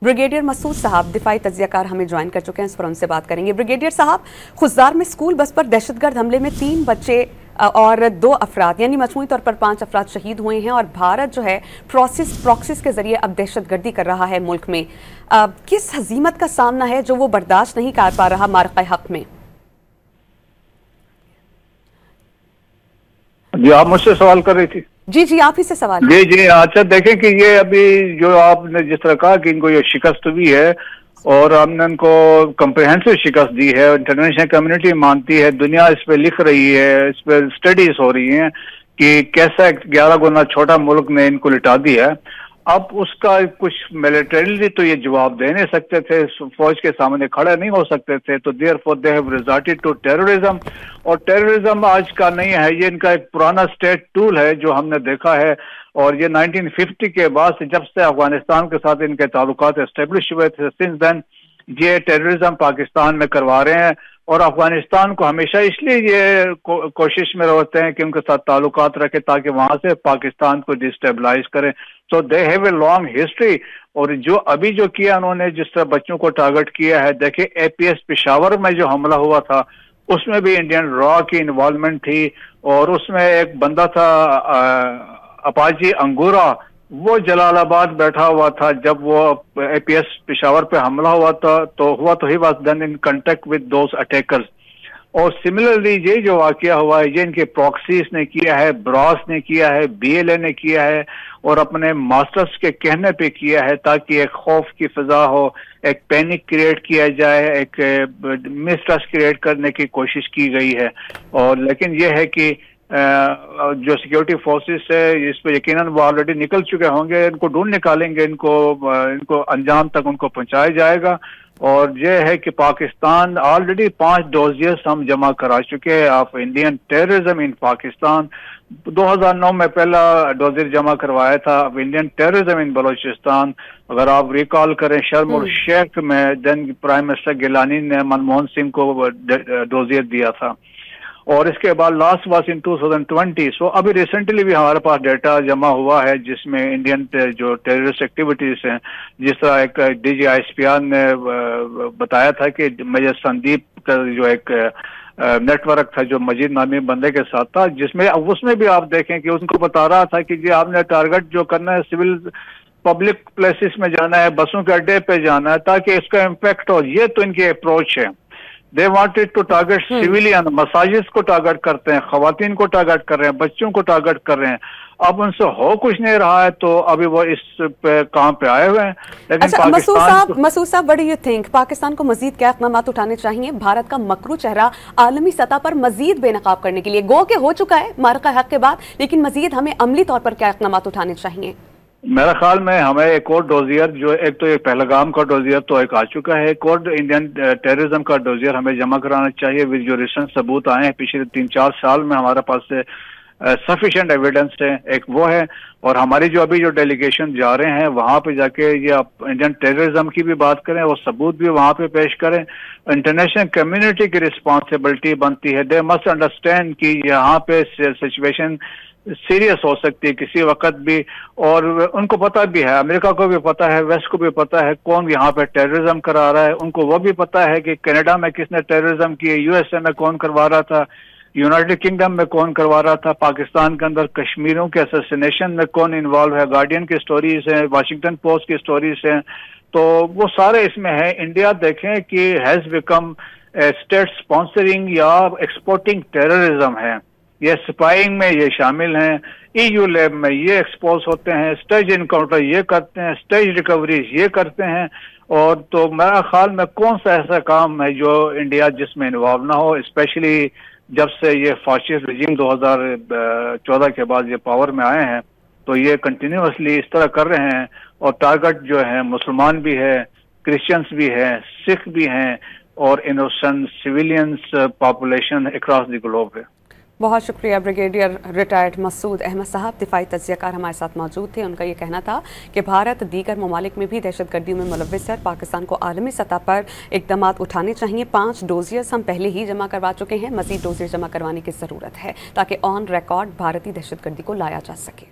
Brigadier Masood साहब दिफाई तज्जियाकार हमें join कर चुके हैं, इस पर उनसे बात करेंगे। ब्रिगेडियर साहब, खुजदार में स्कूल बस पर दहशतगर्द हमले में 3 बच्चे और 2 अफराद यानी मजमूई तौर पर 5 अफराद शहीद हुए हैं और भारत जो है प्रॉक्सिस के जरिए अब दहशतगर्दी कर रहा है मुल्क में। किस हजीमत का सामना है जो वो बर्दाश्त नहीं कर पा रहा मारक़े हक में? जी, आप मुझसे सवाल कर रही थी। जी, आप ही से सवाल। जी, अच्छा देखें कि ये अभी जो आपने जिस तरह कहा कि इनको ये शिकस्त हुई है और हमने इनको कम्प्रिहेंसिव शिकस्त दी है, इंटरनेशनल कम्युनिटी मानती है, दुनिया इस पे लिख रही है, इस पे स्टडीज हो रही हैं कि कैसा 11 गुना छोटा मुल्क ने इनको लिटा दिया है। अब उसका कुछ मिलिटरीली तो ये जवाब दे नहीं सकते थे, फौज के सामने खड़े नहीं हो सकते थे, तो therefore they have resorted to terrorism. और टेररिज्म आज का नहीं है, ये इनका एक पुराना स्टेट टूल है जो हमने देखा है। और ये 1950 के बाद से, जब से अफगानिस्तान के साथ इनके ताल्लुकात एस्टेब्लिश हुए थे, सिंस देन ये टेररिज्म पाकिस्तान में करवा रहे हैं। और अफगानिस्तान को हमेशा इसलिए ये कोशिश में रहते हैं कि उनके साथ ताल्लुकात रखें ताकि वहां से पाकिस्तान को डिस्टेबलाइज करें। So they have a long history. और जो अभी जो किया उन्होंने, जिस तरह बच्चों को टारगेट किया है, देखिए APS पेशावर में जो हमला हुआ था उसमें भी इंडियन रॉ की इन्वॉल्वमेंट थी। और उसमें एक बंदा था अपाची अंगूरा, वो जलालाबाद बैठा हुआ था जब वो APS पेशावर पे हमला हुआ था, तो he was done in contact with those attackers. और सिमिलरली ये जो वाकया हुआ है, ये इनके प्रॉक्सीज ने किया है, ब्रॉस ने किया है, BLA ने किया है और अपने मास्टर्स के कहने पे किया है ताकि एक खौफ की फिजा हो, एक पैनिक क्रिएट किया जाए, एक मिसट्रस्ट क्रिएट करने की कोशिश की गई है। और लेकिन ये है कि जो सिक्योरिटी फोर्सेस है इस पे यकीनन वो ऑलरेडी निकल चुके होंगे, इनको ढूंढ निकालेंगे, इनको अंजाम तक उनको पहुंचाया जाएगा। और ये है कि पाकिस्तान ऑलरेडी 5 डोजियर्स हम जमा करा चुके हैं of Indian terrorism in Pakistan. 2009 में पहला डोजियर जमा करवाया था of Indian terrorism in Balochistan. अगर आप रिकॉल करें, शर्म और शेख में देन प्राइम मिनिस्टर गिलानी ने मनमोहन सिंह को डोजियर दिया था। और इसके बाद लास्ट वाज इन 2020। सो अभी रिसेंटली भी हमारे पास डेटा जमा हुआ है जिसमें इंडियन जो टेररिस्ट एक्टिविटीज हैं, जिस तरह एक DGISPR ने बताया था कि मेजर संदीप का जो एक नेटवर्क था जो मजीद नामी बंदे के साथ था, जिसमें उसमें भी आप देखें कि उनको बता रहा था कि जी आपने टारगेट जो करना है सिविल पब्लिक प्लेसेस में जाना है, बसों के अड्डे पे जाना है ताकि इसका इम्पैक्ट हो। ये तो इनकी अप्रोच है। They wanted to target civilian, मसाजिद को टारगेट करते हैं, खवातीन को टारगेट कर रहे हैं, बच्चों को टारगेट कर रहे हैं। अब उनसे हो कुछ नहीं रहा है तो अभी वो इस पे काम पे आए हुए हैं। लेकिन अच्छा, मसूद साहब, what do you think, Pakistan को मजीद क्या इक़दाम उठाने चाहिए भारत का मकरू चेहरा आलमी सतह पर मजीद बेनकाब करने के लिए? गो के हो चुका है मारक़े हक के बाद, लेकिन मजीद हमें अमली तौर पर क्या इक़दाम उठाने चाहिए? मेरा ख्याल में हमें एक और डोजियर, जो एक तो ये पहलगाम का डोजियर तो एक आ चुका है, एक और इंडियन टेररिज्म का डोजियर हमें जमा कराना चाहिए विद जो रिसेंट सबूत आए हैं पिछले 3-4 साल में हमारे पास से सफिशिएंट एविडेंस है। एक वो है। और हमारी जो अभी जो डेलीगेशन जा रहे हैं वहां पे जाके ये इंडियन टेररिज्म की भी बात करें और सबूत भी वहां पे पेश करें। इंटरनेशनल कम्युनिटी की रिस्पॉन्सिबिलिटी बनती है। दे मस्ट अंडरस्टैंड कि यहाँ पे सिचुएशन सीरियस हो सकती है किसी वक्त भी। और उनको पता भी है, अमेरिका को भी पता है, वेस्ट को भी पता है कौन यहाँ पे टेररिज्म करा रहा है। उनको वो भी पता है कि कनाडा में किसने टेररिज्म की, USA में कौन करवा रहा था, यूनाइटेड किंगडम में कौन करवा रहा था, पाकिस्तान के अंदर कश्मीरियों के असैसिनेशन में कौन इन्वॉल्व है, गार्डियन की स्टोरीज हैं, वाशिंगटन पोस्ट की स्टोरीज हैं, तो वो सारे इसमें है। इंडिया देखें कि हैज बिकम स्टेट स्पॉन्सरिंग या एक्सपोर्टिंग टेररिज्म है। ये स्पाइंग में ये शामिल हैं, EU लैब में ये एक्सपोज होते हैं, स्टेज इनकाउंटर ये करते हैं, स्टेज रिकवरीज ये करते हैं। और तो मेरा ख्याल में कौन सा ऐसा काम है जो इंडिया जिसमें इन्वॉल्व ना हो, स्पेशली जब से ये फाशिस्ट रिजीम 2014 के बाद ये पावर में आए हैं, तो ये कंटिन्यूसली इस तरह कर रहे हैं। और टारगेट जो है मुसलमान भी है, क्रिश्चियंस भी है, सिख भी हैं और innocent civilians population across the globe है। बहुत शुक्रिया ब्रिगेडियर रिटायर्ड मसूद अहमद साहब, दिफाई तज्जियाकार हमारे साथ मौजूद थे। उनका ये कहना था कि भारत दीगर ममालिक में भी दहशतगर्दी में मुलव्विस है, पाकिस्तान को आलमी सतह पर इक़दाम उठाने चाहिए। 5 डोजियर्स हम पहले ही जमा करवा चुके हैं, मज़ीद डोजियर जमा करवाने की ज़रूरत है ताकि ऑन रिकॉर्ड भारतीय दहशतगर्दी को लाया जा सके।